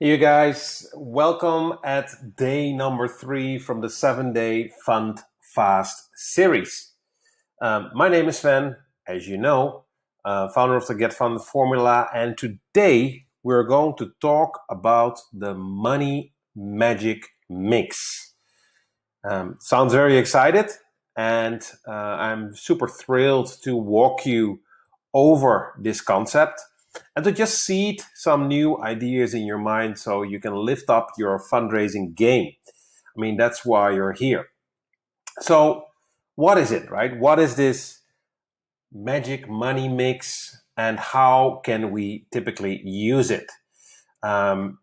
Hey, you guys, welcome at day number 3 from the 7-day Fund Fast series. My name is Sven, as you know, founder of the Get Funded Formula, and today we're going to talk about the Money Magic Mix. Sounds very excited, and I'm super thrilled to walk you over this concept and to just seed some new ideas in your mind so you can lift up your fundraising game. I mean, that's why you're here. So, what is it, right? What is this magic money mix and how can we typically use it? Money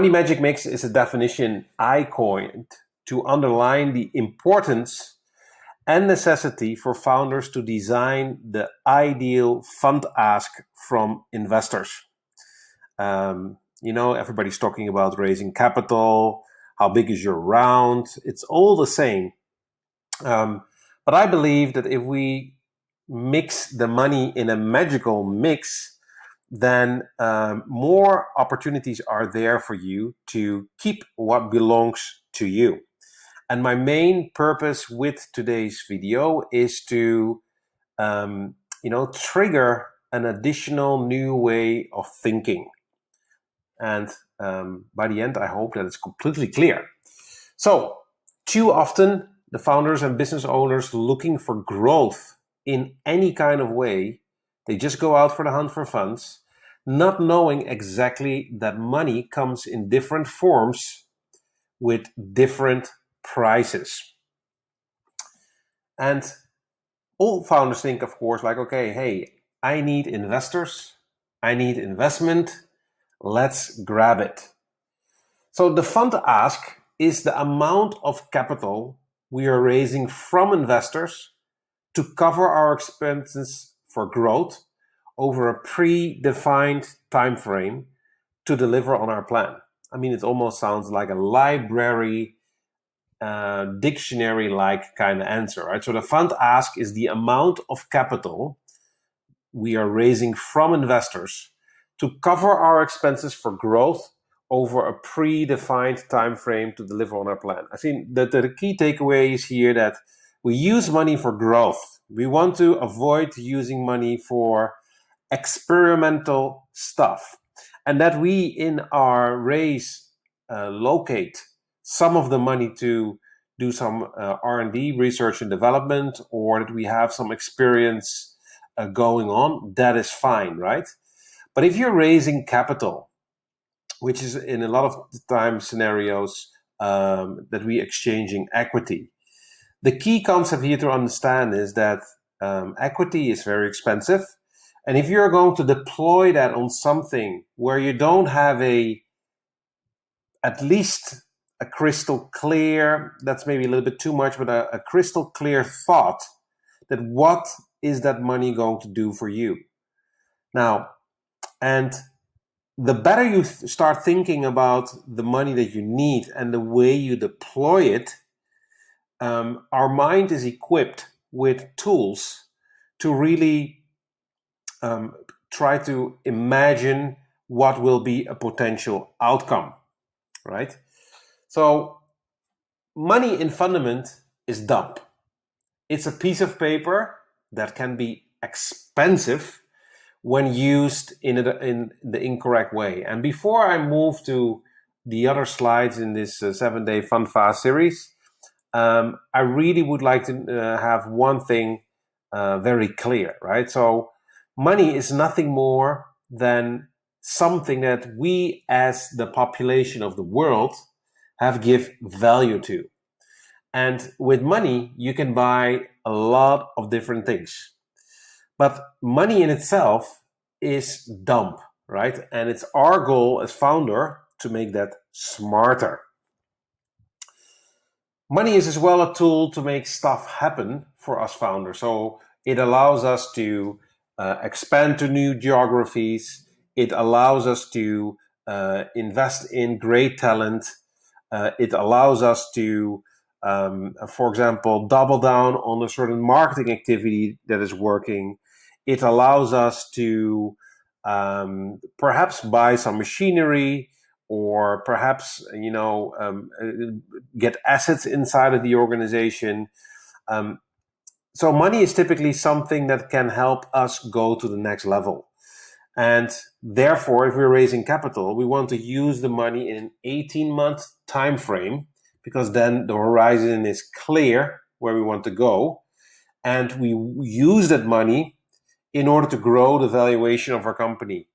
magic mix is a definition I coined to underline the importance and necessity for founders to design the ideal fund ask from investors. Everybody's talking about raising capital, how big is your round, it's all the same. But I believe that if we mix the money in a magical mix, then more opportunities are there for you to keep what belongs to you. And my main purpose with today's video is to, trigger an additional new way of thinking. And by the end, I hope that it's completely clear. So, too often, the founders and business owners looking for growth in any kind of way, they just go out for the hunt for funds, not knowing exactly that money comes in different forms with different prices. And all founders think, of course, like, okay, hey, I need investors, I need investment, let's grab it. So the fund ask is the amount of capital we are raising from investors to cover our expenses for growth over a predefined time frame to deliver on our plan. I mean, it almost sounds like a library dictionary-like kind of answer, right? So the fund ask is the amount of capital we are raising from investors to cover our expenses for growth over a predefined time frame to deliver on our plan. I think that the key takeaway is here that we use money for growth. We want to avoid using money for experimental stuff, and that we in our raise locate some of the money to do some R&D, research and development, or that we have some experience going on, that is fine, right? But if you're raising capital, which is in a lot of time scenarios that we exchanging equity, the key concept here to understand is that equity is very expensive. And if you're going to deploy that on something where you don't have at least a crystal clear, that's maybe a little bit too much, but a crystal clear thought that what is that money going to do for you? Now, and the better you start thinking about the money that you need and the way you deploy it, our mind is equipped with tools to really try to imagine what will be a potential outcome, right? So money in fundament is dumb. It's a piece of paper that can be expensive when used in the incorrect way. And before I move to the other slides in this 7-day Fund Fast series, I really would like to have one thing very clear, right? So money is nothing more than something that we as the population of the world have give value to. And with money, you can buy a lot of different things. But money in itself is dumb, right? And it's our goal as founder to make that smarter. Money is as well a tool to make stuff happen for us founders. So it allows us to expand to new geographies. It allows us to invest in great talent. It allows us to, for example, double down on a certain marketing activity that is working. It allows us to perhaps buy some machinery or perhaps get assets inside of the organization. So money is typically something that can help us go to the next level. And therefore, if we're raising capital, we want to use the money in an 18-month time frame, because then the horizon is clear where we want to go. And we use that money in order to grow the valuation of our company.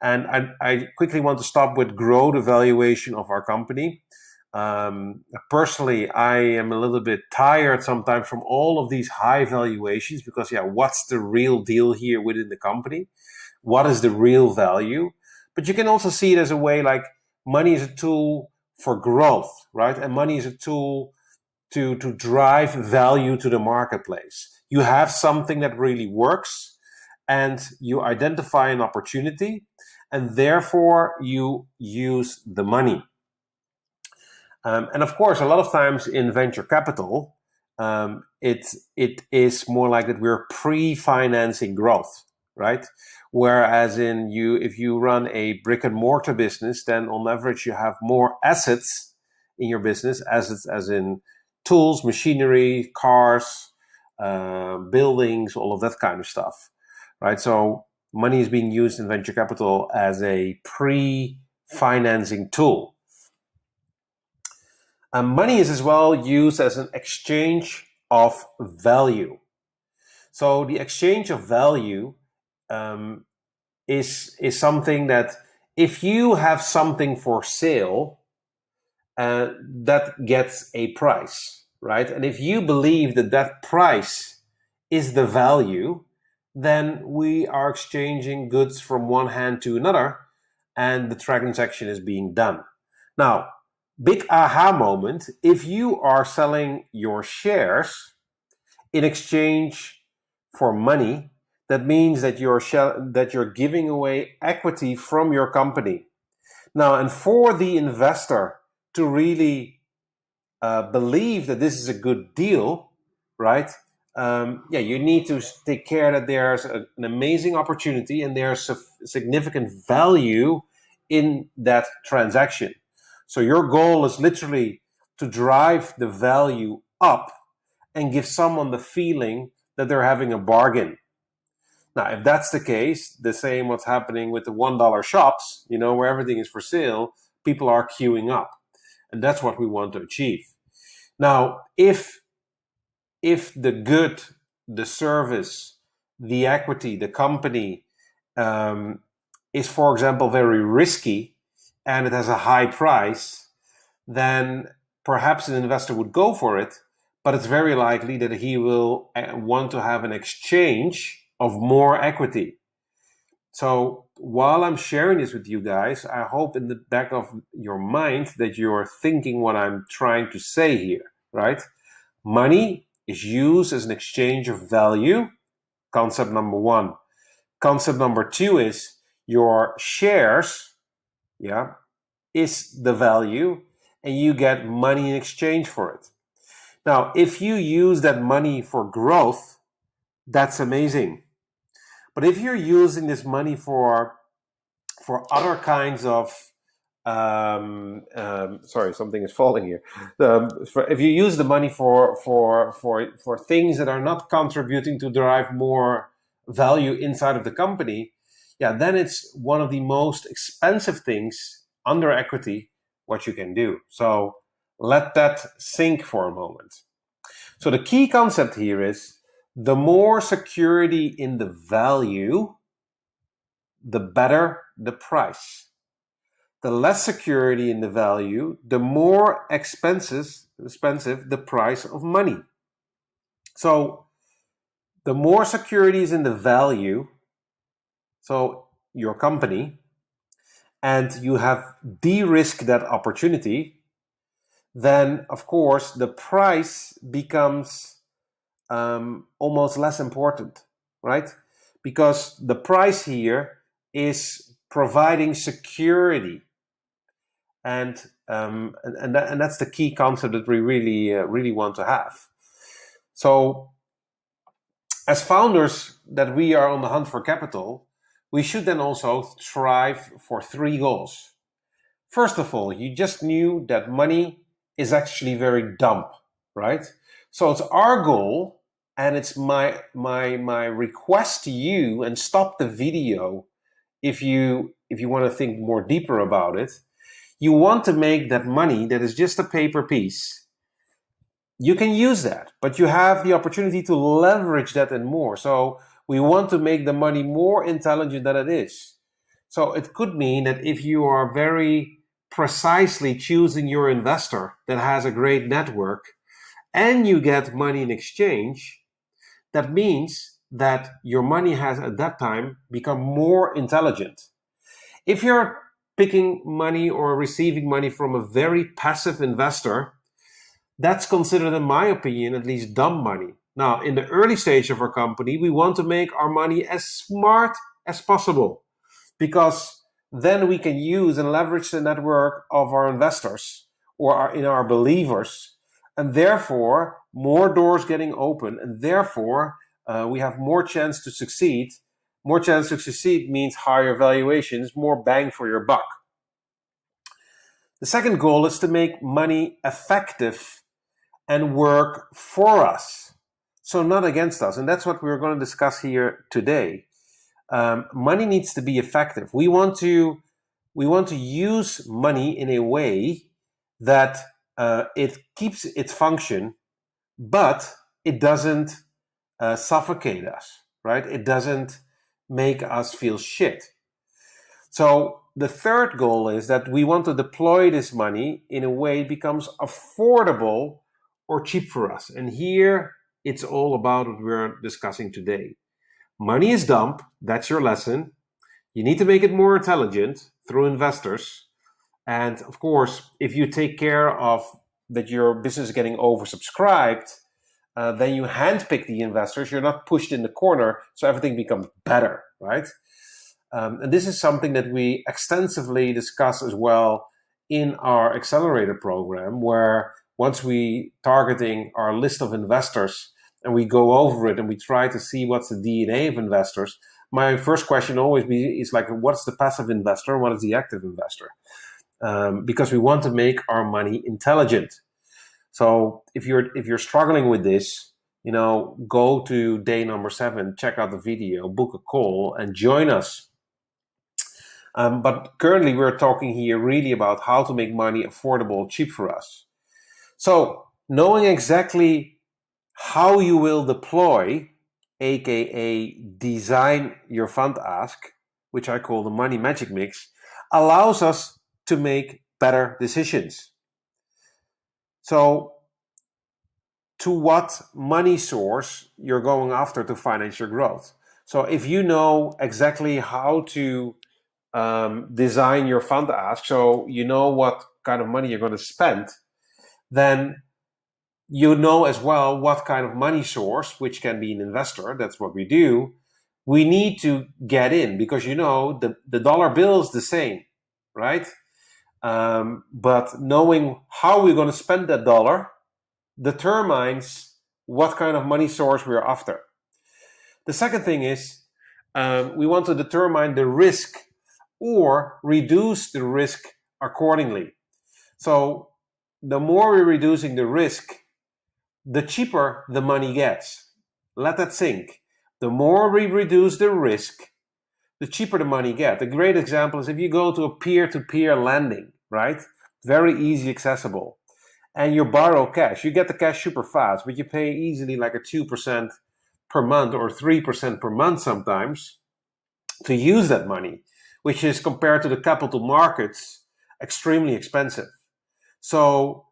And I quickly want to stop with grow the valuation of our company. Personally, I am a little bit tired sometimes from all of these high valuations, because what's the real deal here within the company? What is the real value? But you can also see it as a way like money is a tool for growth, right? And money is a tool to drive value to the marketplace. You have something that really works, and you identify an opportunity, and therefore you use the money. And of course, a lot of times in venture capital, it is more like that we're pre-financing growth, right? Whereas if you run a brick and mortar business, then on average you have more assets in your business, assets as in tools, machinery, cars, buildings, all of that kind of stuff, right? So money is being used in venture capital as a pre-financing tool. Money is as well used as an exchange of value. So the exchange of value is something that if you have something for sale, that gets a price, right? And if you believe that that price is the value, then we are exchanging goods from one hand to another, and the transaction is being done. Now, big aha moment, if you are selling your shares in exchange for money, that means that you're giving away equity from your company. Now, and for the investor to really believe that this is a good deal, right? You need to take care that there's an amazing opportunity and there's significant value in that transaction. So your goal is literally to drive the value up and give someone the feeling that they're having a bargain. Now, if that's the case, the same what's happening with the $1 shops, where everything is for sale, people are queuing up. And that's what we want to achieve. Now, if the good, the service, the equity, the company is, for example, very risky and it has a high price, then perhaps an investor would go for it, but it's very likely that he will want to have an exchange of more equity. So while I'm sharing this with you guys, I hope in the back of your mind that you're thinking what I'm trying to say here, right? Money is used as an exchange of value, concept number one. Concept number two is your shares, is the value, and you get money in exchange for it. Now, if you use that money for growth, that's amazing. But if you're using this money for other kinds of sorry, something is falling here. If you use the money for things that are not contributing to drive more value inside of the company, then it's one of the most expensive things under equity what you can do. So let that sink for a moment. So the key concept here is the more security in the value, the better the price. The less security in the value, the more expensive the price of money. So the more security is in the value, so your company, and you have de-risked that opportunity, then of course the price becomes almost less important, right? Because the price here is providing security. And that's the key concept that we really want to have. So as founders that we are on the hunt for capital, we should then also strive for three goals. First of all, you just knew that money is actually very dumb, right? So it's our goal, and it's my request to you, and stop the video if you want to think more deeper about it. You want to make that money that is just a paper piece. You can use that, but you have the opportunity to leverage that and more. So we want to make the money more intelligent than it is. So it could mean that if you are very precisely choosing your investor that has a great network and you get money in exchange, that means that your money has at that time become more intelligent. If you're picking money or receiving money from a very passive investor, that's considered, in my opinion, at least dumb money. Now, in the early stage of our company, we want to make our money as smart as possible, because then we can use and leverage the network of our investors or our believers, and therefore more doors getting open, and therefore we have more chance to succeed. More chance to succeed means higher valuations, more bang for your buck. The second goal is to make money effective and work for us, so not against us. And that's what we're going to discuss here today. Money needs to be effective. We want to use money in a way that it keeps its function, but it doesn't suffocate us, right? It doesn't make us feel shit. So the third goal is that we want to deploy this money in a way it becomes affordable or cheap for us. And here it's all about what we're discussing today. Money is dumb. That's your lesson. You need to make it more intelligent through investors. And of course, if you take care of that your business is getting oversubscribed, then you handpick the investors. You're not pushed in the corner, so everything becomes better, right? And this is something that we extensively discuss as well in our accelerator program, where once we targeting our list of investors and we go over it and we try to see what's the DNA of investors, my first question always is like, what's the passive investor? What is the active investor? Because we want to make our money intelligent. So if you're struggling with this, go to day number 7, check out the video, book a call, and join us. But currently, we're talking here really about how to make money affordable, cheap for us. So knowing exactly how you will deploy, aka design your fund ask, which I call the money magic mix, allows us to make better decisions. So to what money source you're going after to finance your growth. So if you know exactly how to design your fund ask, so you know what kind of money you're going to spend, then you know as well what kind of money source, which can be an investor, that's what we do, we need to get in, because the dollar bill is the same, right? But knowing how we're going to spend that dollar determines what kind of money source we're after. The second thing is we want to determine the risk or reduce the risk accordingly. So the more we're reducing the risk, the cheaper the money gets. Let that sink. The more we reduce the risk, the cheaper the money gets. A great example is if you go to a peer-to-peer lending, right? Very easy, accessible. And you borrow cash. You get the cash super fast, but you pay easily like a 2% per month or 3% per month sometimes to use that money, which is, compared to the capital markets, extremely expensive. So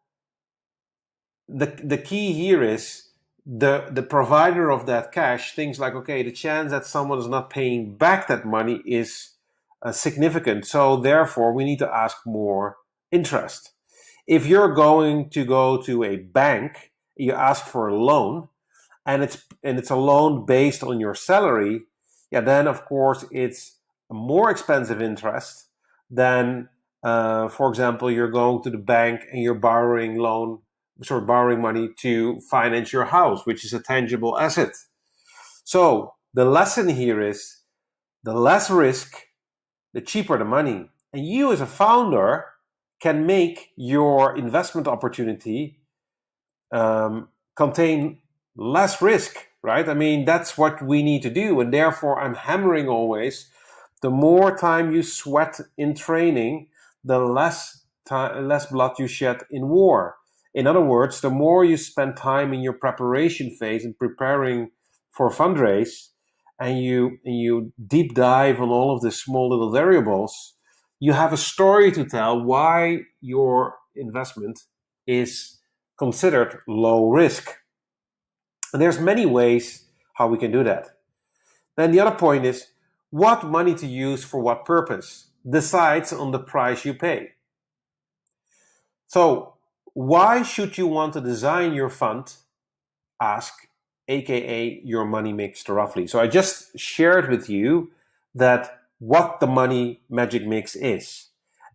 the key here is the provider of that cash thinks like, okay, the chance that someone is not paying back that money is significant. So therefore, we need to ask more interest. If you're going to go to a bank, you ask for a loan, and it's a loan based on your salary, then of course it's a more expensive interest than, for example, you're going to the bank and you're borrowing money to finance your house, which is a tangible asset. So the lesson here is the less risk, the cheaper the money. And you as a founder can make your investment opportunity contain less risk, right? I mean, that's what we need to do. And therefore, I'm hammering always, the more time you sweat in training, the less blood you shed in war. In other words, the more you spend time in your preparation phase and preparing for a fundraise, and you deep dive on all of the small little variables, you have a story to tell why your investment is considered low risk. And there's many ways how we can do that. Then the other point is, what money to use for what purpose decides on the price you pay. So why should you want to design your fund ask, aka your money mix roughly? So I just shared with you that what the money magic mix is.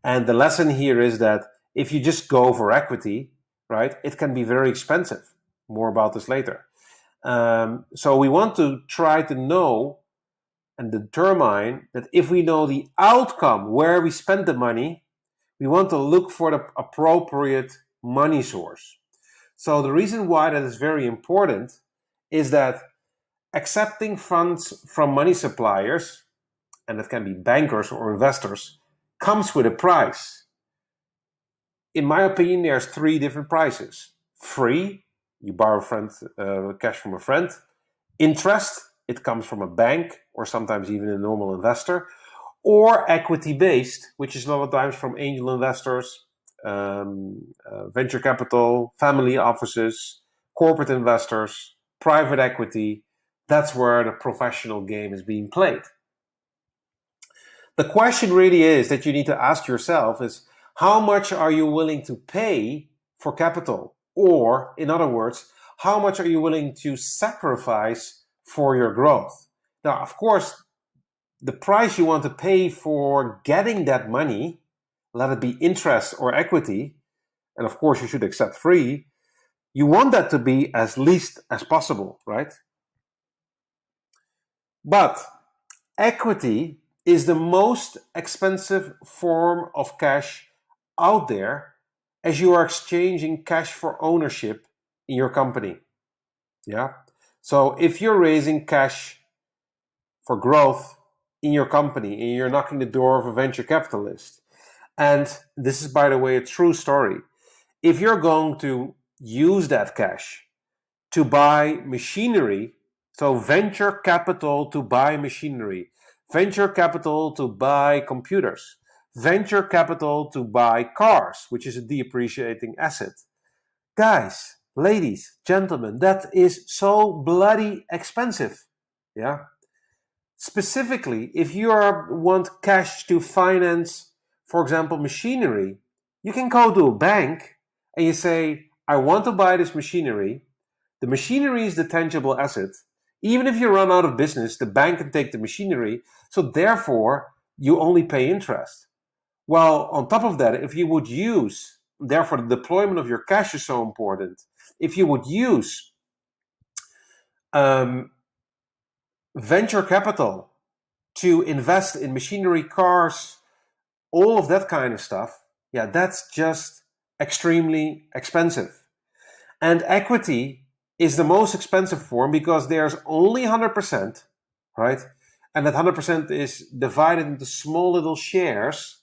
And the lesson here is that if you just go for equity, right, it can be very expensive. More about this later. So we want to try to know and determine that if we know the outcome where we spend the money, we want to look for the appropriate money source. So the reason why that is very important is that accepting funds from money suppliers, and that can be bankers or investors, comes with a price. In my opinion, there's 3 different prices. Free, you borrow cash from a friend. Interest, it comes from a bank or sometimes even a normal investor. Or equity-based, which is a lot of times from angel investors, venture capital, family offices, corporate investors, private equity. That's where the professional game is being played. The question really is that you need to ask yourself is, how much are you willing to pay for capital? Or, in other words, how much are you willing to sacrifice for your growth? Now, of course, the price you want to pay for getting that money, let it be interest or equity, and of course you should accept free, you want that to be as least as possible, right? But equity is the most expensive form of cash out there, as you are exchanging cash for ownership in your company. Yeah. So if you're raising cash for growth in your company and you're knocking the door of a venture capitalist, and this is, by the way, a true story, if you're going to use that cash to buy machinery, so venture capital to buy machinery, venture capital to buy computers, venture capital to buy cars, which is a depreciating asset. Guys, ladies, gentlemen, that is so bloody expensive. Yeah. Specifically, if you want cash to finance, for example, machinery, you can go to a bank and you say, I want to buy this machinery. The machinery is the tangible asset. Even if you run out of business, the bank can take the machinery, so therefore you only pay interest. Well, on top of that, if you would use, therefore the deployment of your cash is so important. If you would use venture capital to invest in machinery, cars, all of that kind of stuff, yeah, that's just extremely expensive. And equity is the most expensive form because there's only 100%, right? And that 100% is divided into small little shares,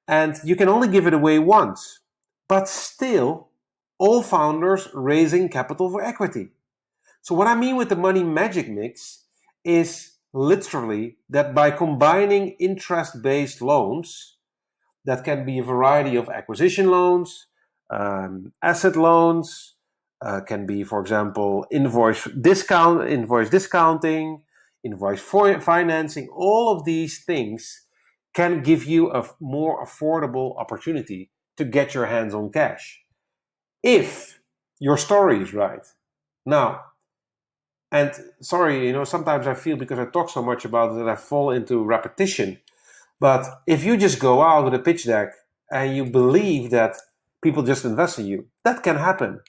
and you can only give it away once. But still, all founders raising capital for equity. So what I mean with the money magic mix is literally that by combining interest-based loans, that can be a variety of acquisition loans, asset loans, can be, for example, invoice discounting, invoice financing. All of these things can give you a more affordable opportunity to get your hands on cash, if your story is right. Now, and sorry, sometimes I feel, because I talk so much about it, that I fall into repetition. But if you just go out with a pitch deck and you believe that people just invest in you, that can happen.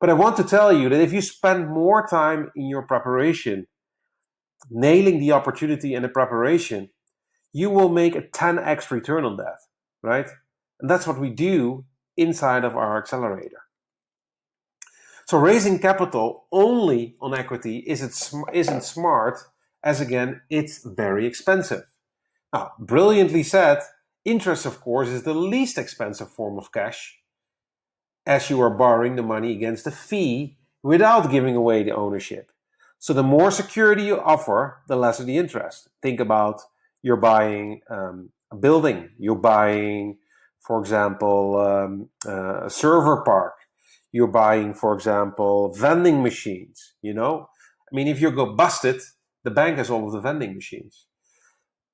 But I want to tell you that if you spend more time in your preparation, nailing the opportunity and the preparation, you will make a 10x return on that, right? And that's what we do inside of our accelerator. So raising capital only on equity isn't smart, as again, it's very expensive. Now, brilliantly said, interest, of course, is the least expensive form of cash, as you are borrowing the money against a fee without giving away the ownership. So the more security you offer, the lesser the interest. Think about you're buying a building, you're buying, for example, a server park, you're buying, for example, vending machines, you know? I mean, if you go busted, the bank has all of the vending machines.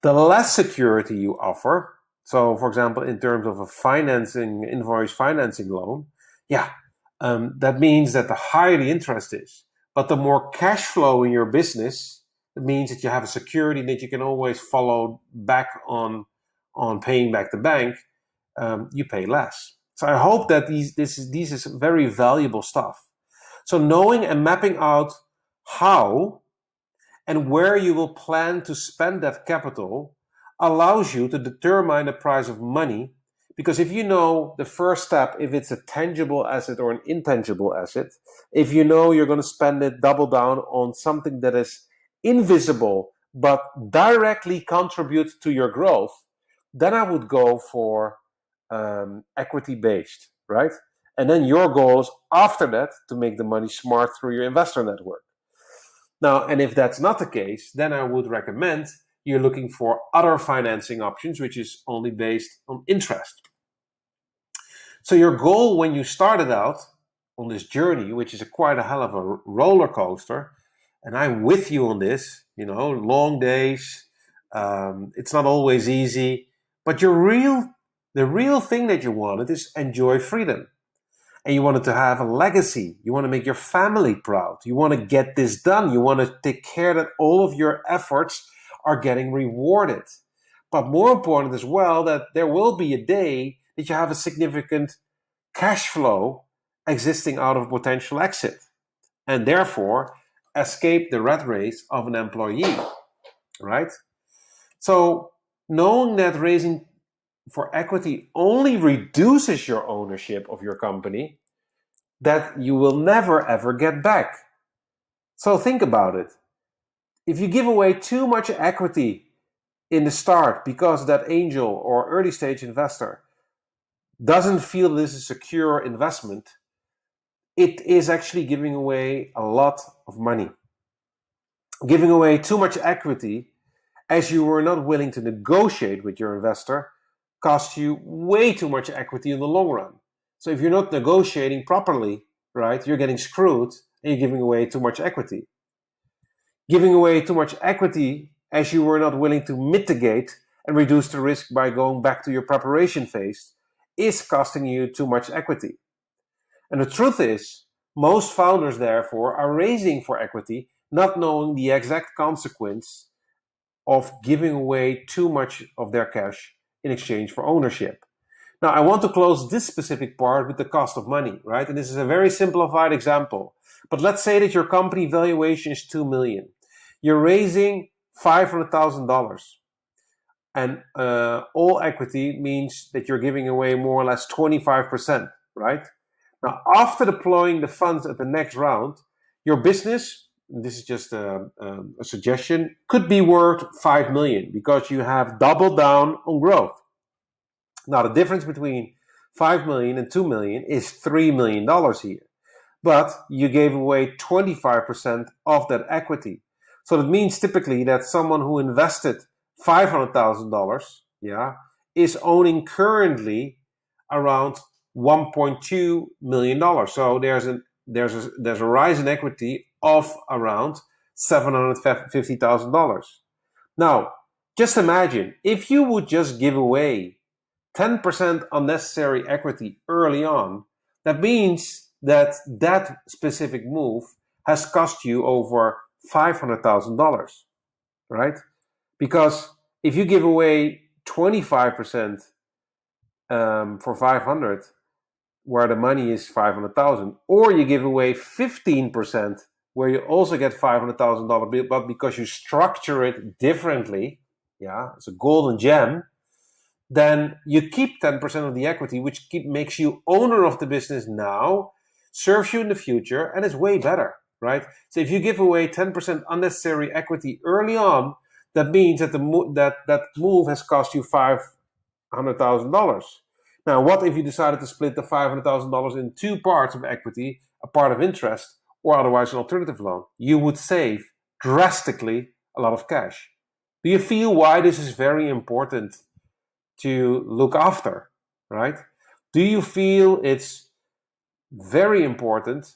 The less security you offer, so for example, in terms of a invoice financing loan, that means that the higher the interest is, but the more cash flow in your business, it means that you have a security that you can always follow back on paying back the bank, you pay less. So I hope that this is very valuable stuff. So knowing and mapping out how and where you will plan to spend that capital allows you to determine the price of money. Because if you know the first step, if it's a tangible asset or an intangible asset, if you know you're going to spend it, double down on something that is invisible but directly contributes to your growth, then I would go for equity based, right? And then your goal is after that to make the money smart through your investor network. Now, and if that's not the case, then I would recommend you're looking for other financing options, which is only based on interest. So your goal when you started out on this journey, which is quite a hell of a roller coaster, and I'm with you on this, you know, long days, it's not always easy, but the real thing that you wanted is enjoy freedom. And you wanted to have a legacy. You want to make your family proud. You want to get this done. You want to take care that all of your efforts are getting rewarded. But more important as well, that there will be a day that you have a significant cash flow existing out of potential exit. And therefore, escape the rat race of an employee, right? So knowing that raising for equity only reduces your ownership of your company, that you will never ever get back. So think about it. If you give away too much equity in the start because that angel or early stage investor doesn't feel this is a secure investment, it is actually giving away a lot of money. Giving away too much equity as you were not willing to negotiate with your investor costs you way too much equity in the long run. So if you're not negotiating properly, right, you're getting screwed and you're giving away too much equity. Giving away too much equity as you were not willing to mitigate and reduce the risk by going back to your preparation phase is costing you too much equity. And the truth is, most founders, therefore, are raising for equity, not knowing the exact consequence of giving away too much of their cash in exchange for ownership. Now, I want to close this specific part with the cost of money, right? And this is a very simplified example. But let's say that your company valuation is $2 million. You're raising $500,000. And all equity means that you're giving away more or less 25%, right? Now, after deploying the funds at the next round, your business, this is just a suggestion, could be worth $5 million because you have doubled down on growth. Now, the difference between $5 million and $2 million is $3 million here. But you gave away 25% of that equity. So that means typically that someone who invested $500,000, is owning currently around $1.2 million. So there's a rise in equity of around $750,000. Now, just imagine if you would just give away 10% unnecessary equity early on, that means that specific move has cost you over $500,000, right? Because if you give away 25% for 500, where the money is 500,000, or you give away 15% where you also get $500,000, but because you structure it differently, it's a golden gem, then you keep 10% of the equity, which makes you owner of the business now, serves you in the future, and is way better, right? So if you give away 10% unnecessary equity early on, that means that that move has cost you $500,000. Now, what if you decided to split the $500,000 in two parts of equity, a part of interest, or otherwise an alternative loan? You would save drastically a lot of cash. Do you feel why this is very important to look after, right? Do you feel it's very important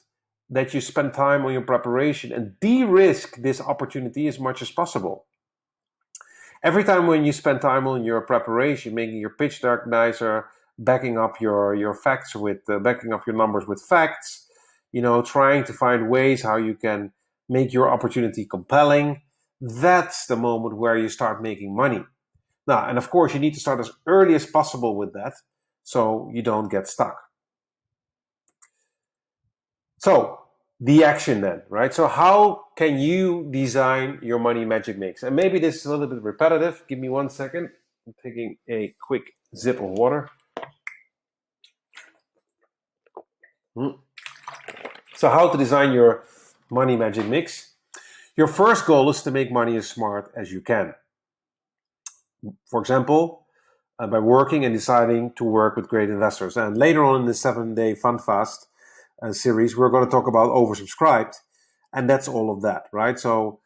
that you spend time on your preparation and de-risk this opportunity as much as possible? Every time when you spend time on your preparation, making your pitch deck nicer, backing up your facts with backing up your numbers with facts, trying to find ways how you can make your opportunity compelling, that's the moment where you start making money. Now, and of course, you need to start as early as possible with that so you don't get stuck. So, the action then, right? So how can you design your money magic mix? And maybe this is a little bit repetitive. Give me 1 second. I'm taking a quick sip of water. So how to design your money magic mix? Your first goal is to make money as smart as you can. For example, by working and deciding to work with great investors. And later on in the 7-day Fund Fast series, we're going to talk about oversubscribed, and that's all of that, right? So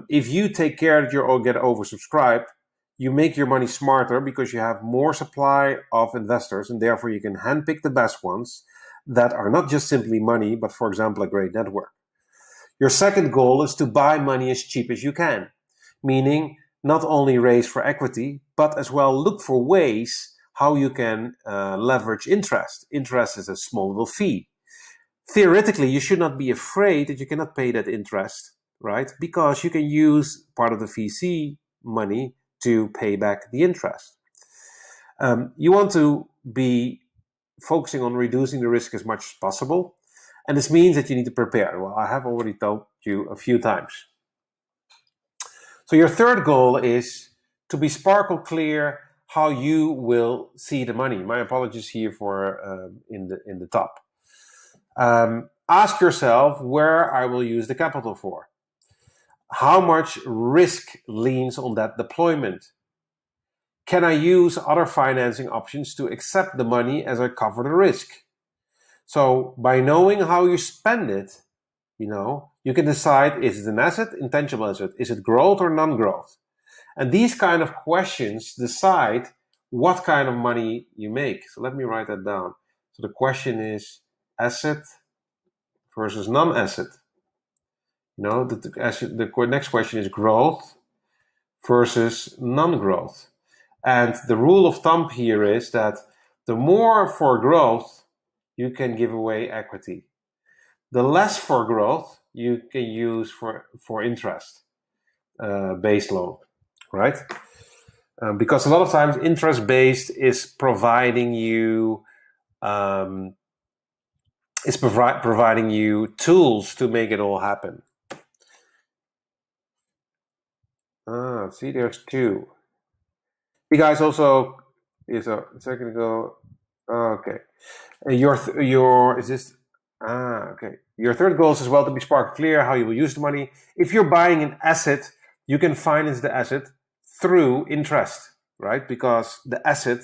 if you take care that you get oversubscribed, you make your money smarter because you have more supply of investors, and therefore you can handpick the best ones that are not just simply money, but for example, a great network. Your second goal is to buy money as cheap as you can, meaning not only raise for equity, but as well look for ways how you can leverage interest. Interest is a small little fee. Theoretically, you should not be afraid that you cannot pay that interest, right? Because you can use part of the VC money to pay back the interest. You want to be focusing on reducing the risk as much as possible. And this means that you need to prepare. Well, I have already told you a few times. So your third goal is to be sparkle clear how you will see the money. My apologies here for in the top. Ask yourself where I will use the capital for. How much risk leans on that deployment? Can I use other financing options to accept the money as I cover the risk? So by knowing how you spend it, you can decide, is it an asset, intangible asset? Is it growth or non-growth? And these kind of questions decide what kind of money you make. So let me write that down. So the question is asset versus non-asset. The next question is growth versus non-growth. And the rule of thumb here is that the more for growth, you can give away equity. The less for growth, you can use for interest based loan, right? Because a lot of times interest based is providing you providing you tools to make it all happen. See, there's two. You guys also is a second ago. Okay, your is this? Okay. Your third goal is as well to be spark clear how you will use the money. If you're buying an asset, you can finance the asset through interest, right? Because the asset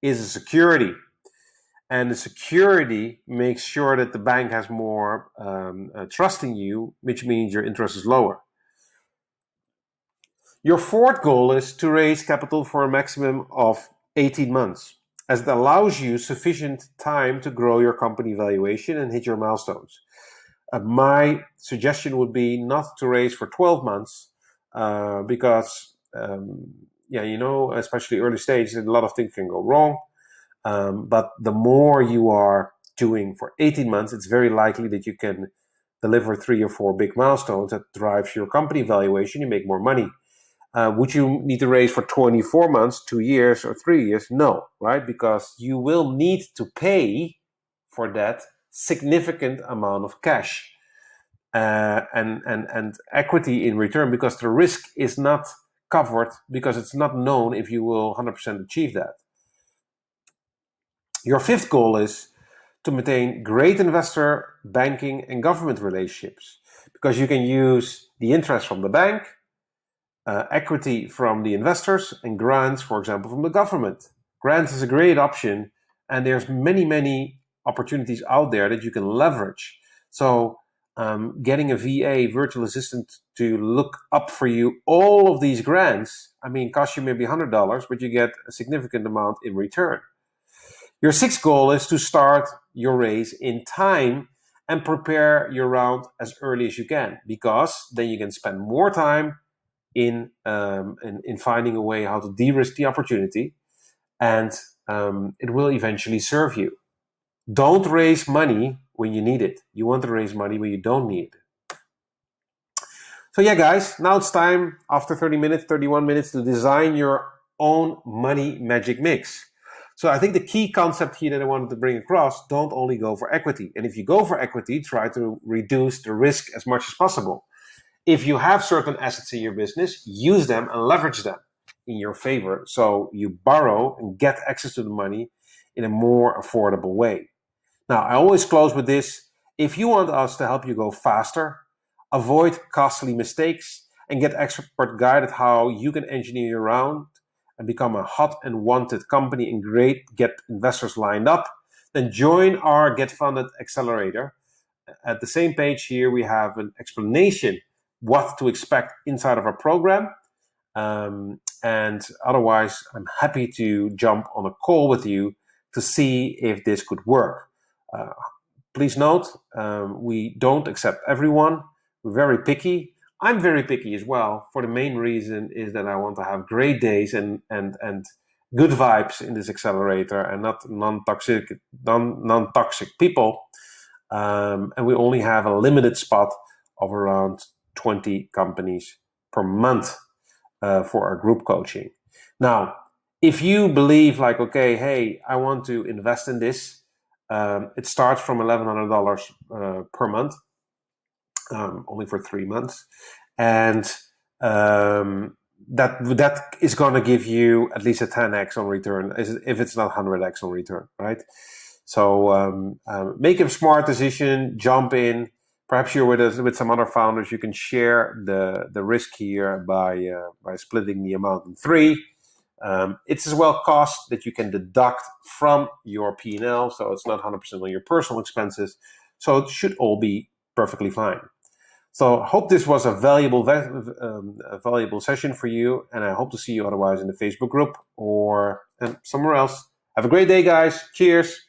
is a security. And the security makes sure that the bank has more trust in you, which means your interest is lower. Your fourth goal is to raise capital for a maximum of 18 months, as it allows you sufficient time to grow your company valuation and hit your milestones. My suggestion would be not to raise for 12 months because, especially early stage, a lot of things can go wrong. But the more you are doing for 18 months, it's very likely that you can deliver 3 or 4 big milestones that drives your company valuation. You make more money. Would you need to raise for 24 months, 2 years, or 3 years? No, right? Because you will need to pay for that significant amount of cash and equity in return, because the risk is not covered because it's not known if you will 100% achieve that. Your fifth goal is to maintain great investor, banking, and government relationships, because you can use the interest from the bank, equity from the investors, and grants, for example, from the government. Grants is a great option, and there's many opportunities out there that you can leverage. So getting a VA, virtual assistant, to look up for you all of these grants, cost you maybe $100, but you get a significant amount in return. Your sixth goal is to start your raise in time and prepare your round as early as you can, because then you can spend more time in finding a way how to de-risk the opportunity, and it will eventually serve you. Don't raise money when you need it. You want to raise money when you don't need it. So yeah, guys, now it's time, after 31 minutes, to design your own money magic mix. So I think the key concept here that I wanted to bring across: don't only go for equity. And if you go for equity, try to reduce the risk as much as possible. If you have certain assets in your business, use them and leverage them in your favor, so you borrow and get access to the money in a more affordable way. Now, I always close with this: if you want us to help you go faster, avoid costly mistakes, and get expert guided how you can engineer your round and become a hot and wanted company and get investors lined up, then join our Get Funded Accelerator. At the same page here, we have an explanation what to expect inside of our program. And otherwise, I'm happy to jump on a call with you to see if this could work. Please note, we don't accept everyone. We're very picky. I'm very picky as well, for the main reason is that I want to have great days and good vibes in this accelerator, and not non-toxic people. And we only have a limited spot of around 20 companies per month for our group coaching. Now, if you believe like, okay, hey, I want to invest in this, it starts from $1,100 per month, only for 3 months, and that is going to give you at least a 10x on return, if it's not 100x on return, right? So make a smart decision, jump in. Perhaps you're with some other founders. You can share the risk here by splitting the amount in 3. It's as well cost that you can deduct from your P&L, so it's not 100% on your personal expenses. So it should all be perfectly fine. So I hope this was a valuable session for you, and I hope to see you otherwise in the Facebook group or somewhere else. Have a great day, guys. Cheers.